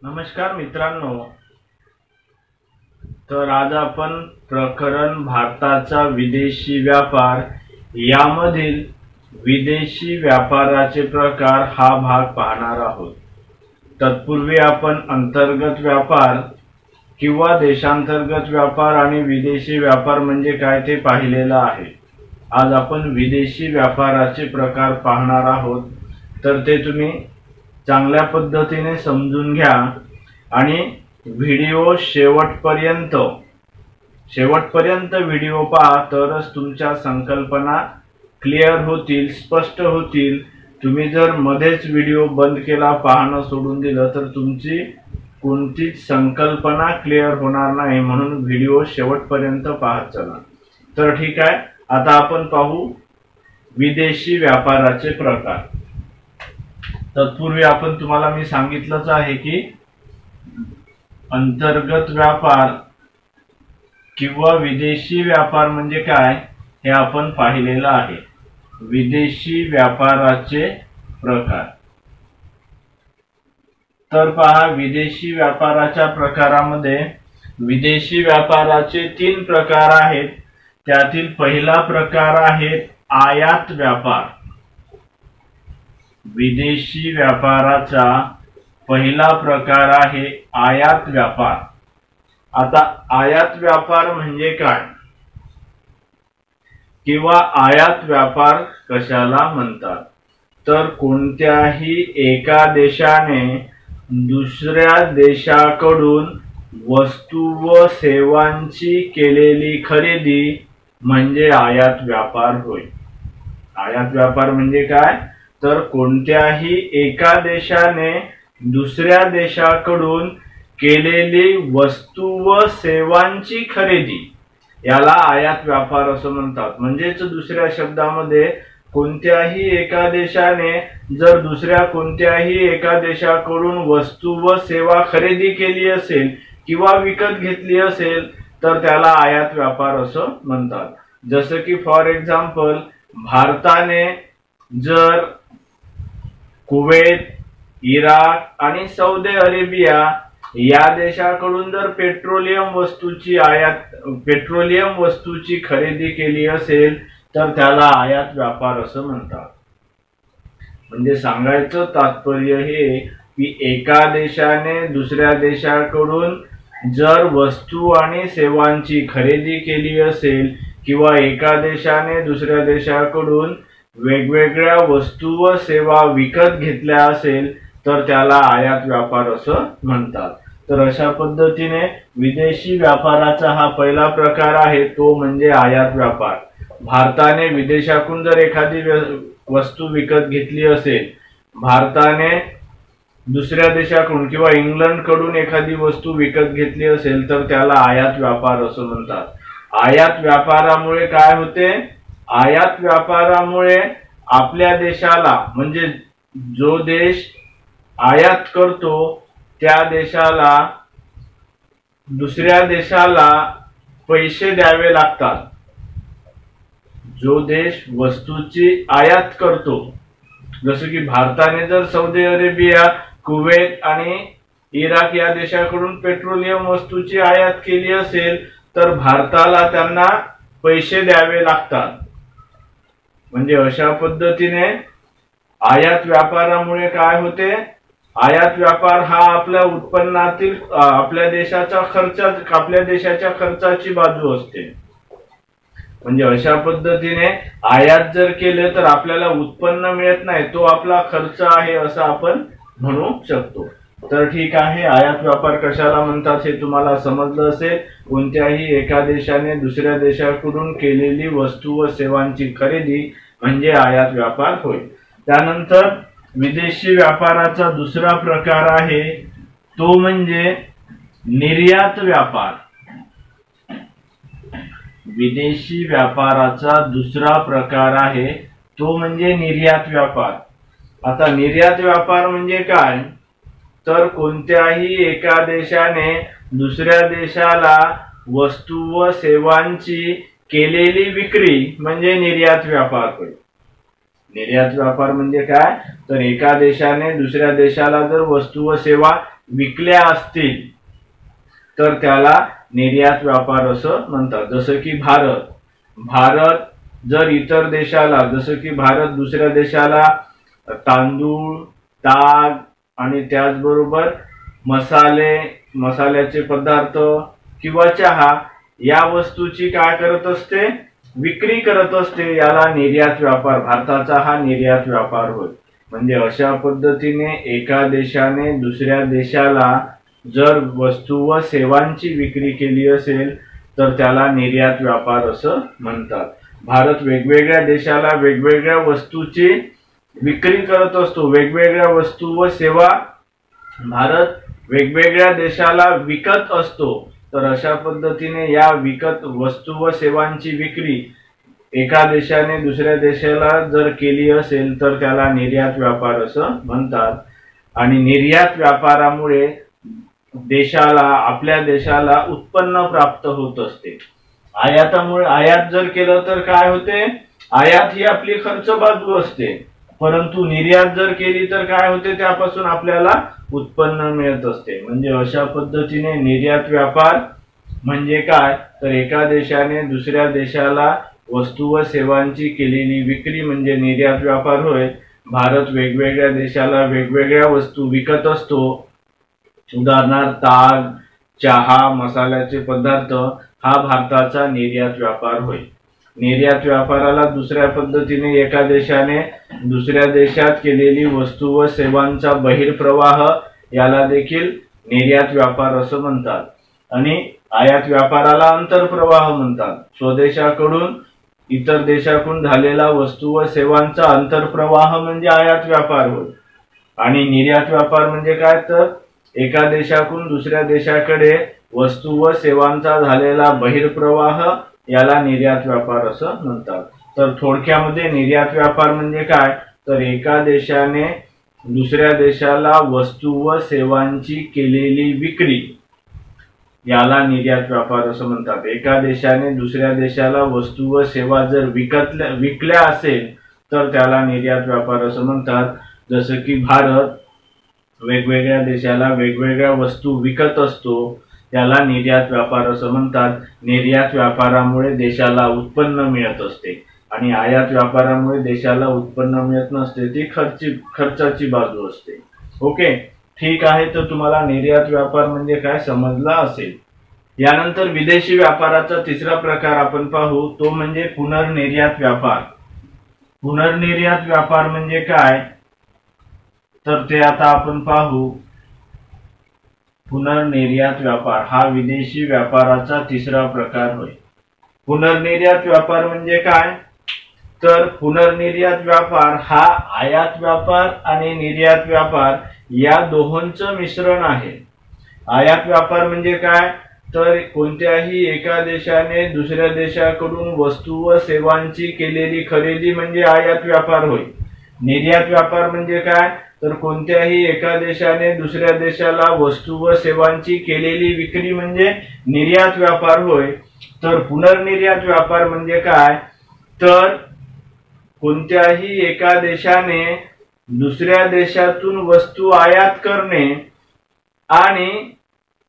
नमस्कार मित्रांनो, तर आज आपण प्रकरण भारताचा विदेशी व्यापार यामधील विदेशी व्यापाराचे प्रकार हा भाग पाहणार आहोत। तत्पूर्वी आपण अंतर्गत व्यापार किंवा देशांतर्गत व्यापार आणि विदेशी व्यापार म्हणजे काय ते पाहिलेलं आहे। आज आपण विदेशी व्यापाराचे प्रकार पाहणार आहोत, तर ते तुम्ही चांगल्या पद्धतीने समजून घ्या आणि व्हिडिओ शेवटपर्यंत व्हिडिओ पहा, तरच तुमच्या संकल्पना क्लिअर होतील, स्पष्ट होतील। तुम्ही जर मध्येच व्हिडिओ बंद केला, पाहणं सोडून दिलं, तर तुमची कोणतीच संकल्पना क्लिअर होणार नाही। म्हणून व्हिडिओ शेवटपर्यंत पाहत चला। तर ठीक आहे, आता आपण पाहू विदेशी व्यापाराचे प्रकार। तत्पूर्वी आपण तुम्हाला मी सांगितलंच आहे की अंतर्गत व्यापार किंवा विदेशी व्यापार म्हणजे काय हे आपण पाहिलेलं आहे। विदेशी व्यापाराचे प्रकार तर पहा, विदेशी व्यापाराच्या प्रकारामध्ये विदेशी व्यापाराचे 3 प्रकार आहेत। त्यातील पहिला प्रकार आहे आयात व्यापार। विदेशी व्यापाराचा पहिला प्रकार आहे आयात व्यापार। आता आयात व्यापार म्हणजे काय किंवा आयात व्यापार कशाला म्हणतात, तर कोणत्याही एका देशाने दुसऱ्या देशाकडून वस्तू व सेवांची केलेली खरेदी म्हणजे आयात व्यापार होय। आयात व्यापार म्हणजे काय, तर कोणत्याही एका देशाने दुसऱ्या देशाकडून केलेली वस्तू व सेवांची खरेदी याला आयात व्यापार असं म्हणतात। म्हणजेच दुसऱ्या शब्दामध्ये कोणत्याही एका देशाने जर दुसऱ्या कोणत्याही एका देशाकडून वस्तू व सेवा खरेदी केली असेल किंवा विकत घेतली असेल तर त्याला आयात व्यापार असं म्हणतात। जसं की फॉर एक्झाम्पल, भारताने जर कुवेत, इराक आणि सौदी अरेबिया या देशाकडून जर पेट्रोलियम वस्तूची खरेदी केली असेल तर त्याला आयात व्यापार असं म्हणतात। म्हणजे सांगायचं तात्पर्य हे की एका देशाने दुसऱ्या देशाकडून जर वस्तू आणि सेवांची खरेदी केली असेल किंवा एका देशाने दुसऱ्या देशाकडून वेगवेगळ्या वस्तू व सेवा विकत घेतल्या असेल तर त्याला आयात व्यापार असं म्हणतात। तर अशा पद्धतीने विदेशी व्यापाराचा हा पहिला प्रकार आहे, तो म्हणजे आयात व्यापार। भारताने विदेशातून जर एखादी वस्तू विकत घेतली असेल, भारताने दुसऱ्या देशाकडून किंवा इंग्लंड कडून एखादी वस्तू विकत घेतली असेल तर त्याला आयात व्यापार असं म्हणतात। आयात व्यापारामुळे काय होते, आयात व्यापारामुळे आपल्या देशाला म्हणजे जो देश आयात करतो त्या देशाला दुसऱ्या देशाला पैसे द्यावे लागतात। जो देश वस्तूची आयात करतो, जसं की भारताने जर सौदी अरेबिया, कुवेत आणि इराक या देशाकडून पेट्रोलियम वस्तूची आयात केली असेल तर भारताला त्यांना पैसे द्यावे लागतात। म्हणजे अशा पद्धतीने आयात व्यापारामुळे काय होते, आयात व्यापार हा आपल्या उत्पन्नातील आपल्या देशाच्या खर्चाची बाजू असते। म्हणजे अशा पद्धतीने आयात जर केले तर आपल्याला उत्पन्न मिळत नाही, तो आपला खर्च आहे असं आपण म्हणू शकतो। तर ठीक आहे, आयात व्यापार कशाला म्हणतात हे तुम्हाला समजलं असेल। कोणत्याही एका देशाने दुसऱ्या देशाकडून केलेली वस्तू व सेवांची खरेदी म्हणजे आयात व्यापार होय। त्यानंतर विदेशी व्यापाराचा दुसरा प्रकार आहे तो म्हणजे निर्यात व्यापार। विदेशी व्यापाराचा दुसरा प्रकार आहे तो म्हणजे निर्यात व्यापार। आता निर्यात व्यापार म्हणजे काय, तर कोणत्याही एका देशाने दुसऱ्या देशाला वस्तू व सेवांची केलेली विक्री म्हणजे निर्यात व्यापार होय। निर्यात व्यापार म्हणजे काय, तर एका देशाने दुसऱ्या देशाला जर वस्तू व सेवा विकल्या असतील तर त्याला निर्यात व्यापार असं म्हणतात. जसं की भारत जर इतर देशाला, जसं की भारत दुसऱ्या देशाला तांदूळ, ताग आणि त्याचबरोबर मसाल्याचे पदार्थ किंवा चहा या वस्तूची काय करत असते, विक्री करत असते, याला निर्यात व्यापार, भारताचा हा निर्यात व्यापार होय. म्हणजे अशा पद्धतीने एका देशाने दुसऱ्या देशाला जर वस्तू व सेवांची विक्री केली असेल तर त्याला निर्यात व्यापार असं म्हणतात. भारत वेगवेगळ्या देशाला वेगवेगळ्या वस्तूची विक्री करत असतो, वेगवेगळ्या वस्तू व सेवा भारत वेगवेगळ्या देशाला विकत असतो. तर अशा पद्धतीने या विकत वस्तू व सेवांची विक्री एका देशाने दुसऱ्या देशाला जर केली असेल तर त्याला निर्यात व्यापार असं म्हणतात. आणि निर्यात व्यापारामुळे आपल्या देशाला उत्पन्न प्राप्त होत असते. आयात जर केलं तर काय होते, आयात ही आपली खर्च बाजू असते, परंतु निर्यात जर केली तर काय होते, त्यापासून आपल्याला उत्पन्न मिळत असते. म्हणजे अशा पद्धतीने निर्यात व्यापार म्हणजे काय, तर एका देशाने दुसऱ्या देशाला वस्तू व सेवांची केलेली विक्री म्हणजे निर्यात व्यापार होय. भारत वेगवेगळ्या देशाला वेगवेगळ्या वस्तू विकत असतो, उदाहरणार्थ ताग, चहा, मसाल्याचे पदार्थ, हा भारताचा निर्यात व्यापार होय. निर्यात व्यापाराला दुसऱ्या पद्धतीने एका देशाने दुसऱ्या देशात केलेली वस्तू व सेवांचा बहिर्प्रवाह याला देखील निर्यात व्यापार असं म्हणतात. आणि आयात व्यापाराला आंतरप्रवाह म्हणतात. स्वदेशाकडून इतर देशाकडून झालेला वस्तू व सेवांचा आंतरप्रवाह म्हणजे आयात व्यापार होय. आणि निर्यात व्यापार म्हणजे काय, तर एका देशाकडून दुसऱ्या देशाकडे वस्तू व सेवांचा झालेला बहिर्प्रवाह याला निर्यात व्यापार असं म्हणतात. तर थोडक्यामध्ये निर्यात व्यापार म्हणजे काय, तर एका देशाने दुसऱ्या देशाला वस्तू व सेवांची केलेली विक्री याला निर्यात व्यापार असं म्हणतात. एका देशाने दुसऱ्या देशाला वस्तू व सेवा जर विकल्या असेल तर त्याला निर्यात व्यापार असं म्हणतात. जसं की भारत वेगवेगळ्या देशाला वेगवेगळ्या वस्तू विकत असतो, त्याला निर्यात व्यापार असं म्हणतात. निर्यात व्यापारामुळे देशाला उत्पन्न मिळत असते आणि आयात व्यापारामुळे देशाला उत्पन्न मिळत नसते, ती खर्चाची बाजू असते. ओके, ठीक आहे. तर तुम्हाला निर्यात व्यापार म्हणजे काय समजला असेल. यानंतर विदेशी व्यापाराचा तिसरा प्रकार आपण पाहू, तो म्हणजे पुनर्निर्यात व्यापार. पुनर्निर्यात व्यापार म्हणजे काय, तर ते आता आपण पाहू. पुनर्निर्यात व्यापार हा विदेशी व्यापाराचा तिसरा प्रकार होय. पुनर्निर्यात व्यापार म्हणजे काय, तर पुनर्निर्यात व्यापार हा आयात व्यापार आणि निर्यात व्यापार या दोहोंचं मिश्रण आहे. आयात व्यापार म्हणजे काय, तर कोणत्याही एका देशाने दुसऱ्या देशाकडून वस्तू व सेवांची केलेली खरेदी म्हणजे आयात व्यापार होय. निर्यात व्यापार म्हणजे काय, तर कोणत्याही एका देशाने दुसऱ्या देशाला वस्तू व सेवांची केलेली विक्री म्हणजे निर्यात व्यापार होय. तर पुनर्निर्यात व्यापार म्हणजे काय, तर कोणत्याही एका देशाने दुसऱ्या देशातून वस्तू आयात करणे आणि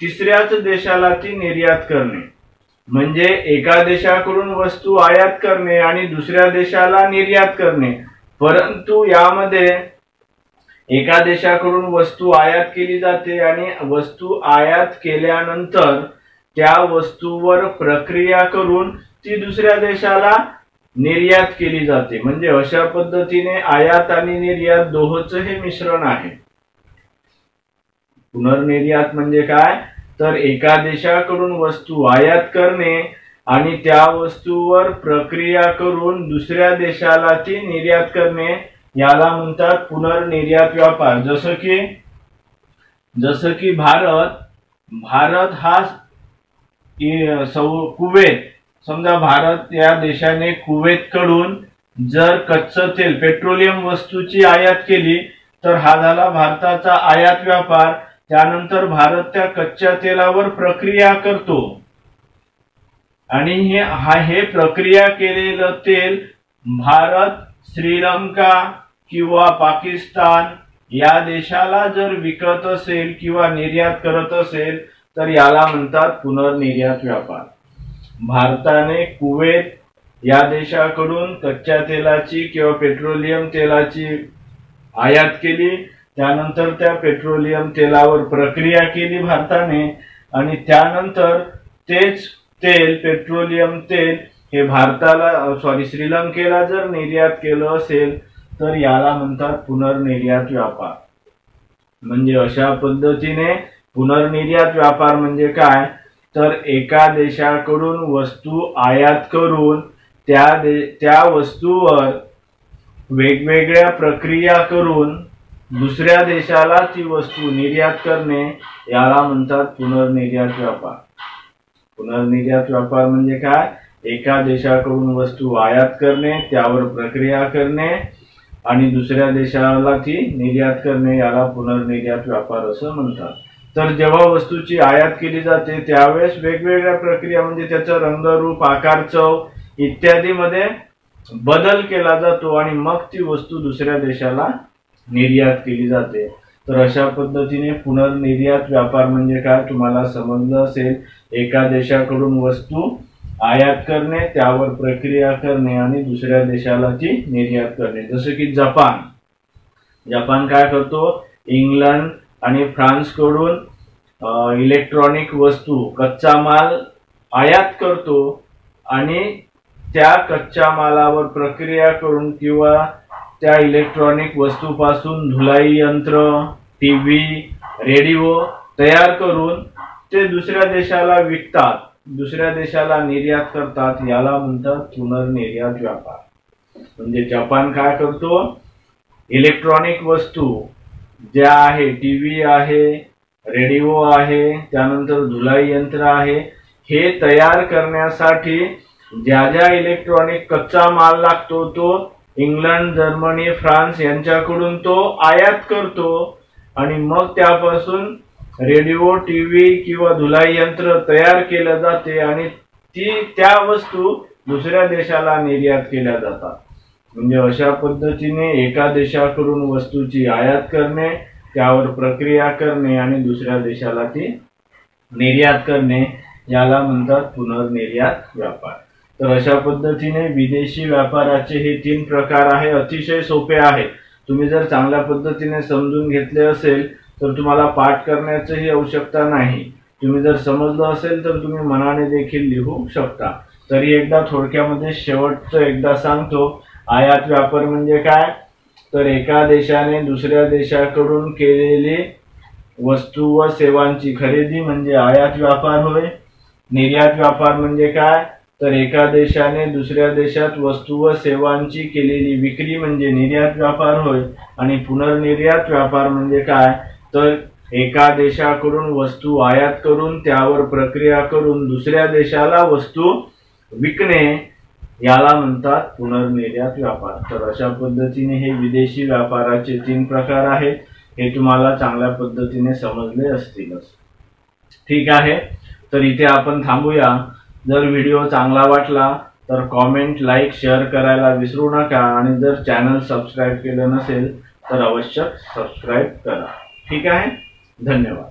तिसऱ्याच देशाला ती निर्यात करणे. म्हणजे एका देशाकडून वस्तू आयात करणे आणि दुसऱ्या देशाला निर्यात करणे, परंतु यामध्ये एका देशाकडून वस्तू आयात केली जाते आणि वस्तू आयात केल्यानंतर त्या वस्तूवर प्रक्रिया करून ती दुसऱ्या देशाला निर्यात केली जाते. म्हणजे अशा पद्धतीने आयात आणि निर्यात दोहोंचं हे मिश्रण आहे. पुनर्निर्यात म्हणजे काय, तर एका देशाकडून वस्तू आयात करणे आणि त्या वस्तूवर प्रक्रिया करून दुसऱ्या देशाला ती निर्यात करणे, याला म्हणतात पुनर्निर्यात व्यापार. जसं की भारत हा कुवेत, समजा भारत या देशाने कुवेतकडून जर कच्चं तेल, पेट्रोलियम वस्तूची आयात केली तर हा झाला भारताचा आयात व्यापार. त्यानंतर भारत त्या कच्च्या तेलावर प्रक्रिया करतो आणि हे प्रक्रिया केलेलं तेल भारत श्रीलंका किंवा पाकिस्तान या देशाला जर विकत असेल किंवा निर्यात करत असेल तर याला म्हणतात पुनर्निर्यात व्यापार। भारताने कुवेत या देशाकडून कच्च्या तेलाची किंवा पेट्रोलियम तेलाची आयात केली, त्यानंतर त्या पेट्रोलियम तेलावर प्रक्रिया केली भारताने आणि त्यानंतर तेच तेल पेट्रोलियम तेल हे श्रीलंकेला जर निर्यात केलं असेल तर याला म्हणतात पुनर्निर्यात व्यापार। म्हणजे अशा पद्धतीने पुनर्निर्यात व्यापार म्हणजे काय तर एका देशाकडून वस्तू आयात करून त्या वस्तूवर वेगवेगळ्या प्रक्रिया करून दुसऱ्या देशाला ती वस्तू निर्यात करणे याला म्हणतात पुनर्निर्यात व्यापार। पुनर्निर्यात व्यापार म्हणजे काय एका देशाकडून वस्तू आयात करणे, त्यावर प्रक्रिया करणे आणि दुसऱ्या देशाला ती निर्यात करणे याला पुनर्निर्यात व्यापार असं म्हणतात। तर जेव्हा वस्तूची आयात केली जाते त्यावेळेस वेगवेगळ्या प्रक्रिया म्हणजे त्याचा रंग, रूप, आकार, चव इत्यादी मध्ये बदल केला जातो आणि मग ती वस्तू दुसऱ्या देशाला निर्यात केली जाते। तर अशा पद्धतीने पुनर्निर्यात व्यापार म्हणजे काय तुम्हाला समजलं असेल। एका देशाकडून वस्तू आयात करणे, त्यावर प्रक्रिया करणे आणि दुसऱ्या देशाला ती निर्यात करणे। जसे की जपान काय करतो, इंग्लंड आणि फ्रान्स कडून इलेक्ट्रॉनिक वस्तू कच्चा माल आयात करतो आणि त्या कच्च्या मालावर प्रक्रिया करून किंवा त्या इलेक्ट्रॉनिक वस्तूपासून धुलाई यंत्र, टीव्ही, रेडिओ तयार करून ते दुसऱ्या देशाला विकतात, दुसऱ्या देशाला निर्यात करतात, याला म्हणतात पुनर्निर्यात व्यापार। म्हणजे जपान काय करतो, इलेक्ट्रॉनिक वस्तू ज्या आहे, टीव्ही आहे, रेडिओ आहे, त्यानंतर धुलाई यंत्र आहे, हे तयार करण्यासाठी ज्या ज्या इलेक्ट्रॉनिक कच्चा माल लागतो तो इंग्लंड, जर्मनी, फ्रान्स यांच्याकडून तो आयात करतो आणि मग त्यापासून रेडिओ, टीव्ही किंवा धुलाई यंत्र तयार केले जाते आणि त्या वस्तू दुसऱ्या देशाला निर्यात केल्या जातात। म्हणजे अशा पद्धतीने एका देशाकडून वस्तूची आयात करणे, त्यावर प्रक्रिया करणे आणि दुसऱ्या देशाला ती निर्यात करणे याला म्हणतात पुनर्निर्यात व्यापार। तर अशा पद्धतीने विदेशी व्यापाराचे हे 3 प्रकार आहे। अतिशय सोपे आहे, तुम्ही जर चांगल्या पद्धतीने समजून घेतले असेल तर तुम्हाला पाठ करण्याची आवश्यकता नाही। तुम्ही जर समजलं असेल तर तुम्ही मनाने देखील लिहू शकता। तरी एकदा थोडक्यामध्ये शेवटचं एकदा सांगतो, आयात व्यापार म्हणजे काय तर एका देशाने दुसऱ्या देशाकडून केलेली वस्तू व सेवांची खरेदी म्हणजे आयात व्यापार होय। निर्यात व्यापार म्हणजे काय तर एका देशाने दुसऱ्या देशात वस्तू व सेवांची केलेली विक्री म्हणजे निर्यात व्यापार होय। आणि पुनर्निर्यात व्यापार म्हणजे काय तर एका देशाकडून वस्तू आयात करून त्यावर प्रक्रिया करून दुसऱ्या देशाला वस्तू विकणे याला म्हणतात पुनर्निर्यात व्यापार। तर अशा पद्धतीने हे विदेशी व्यापाराचे 3 प्रकार आहेत, हे तुम्हाला चांगल्या पद्धतीने समजले असतीलच। ठीक आहे, तर इथे आपण थांबूया। जर व्हिडिओ चांगला वाटला तर कमेंट, लाईक, शेअर करायला विसरू नका आणि जर चॅनल सबस्क्राइब केलं नसेल तर अवश्य सबस्क्राइब करा। ठीक आहे, धन्यवाद।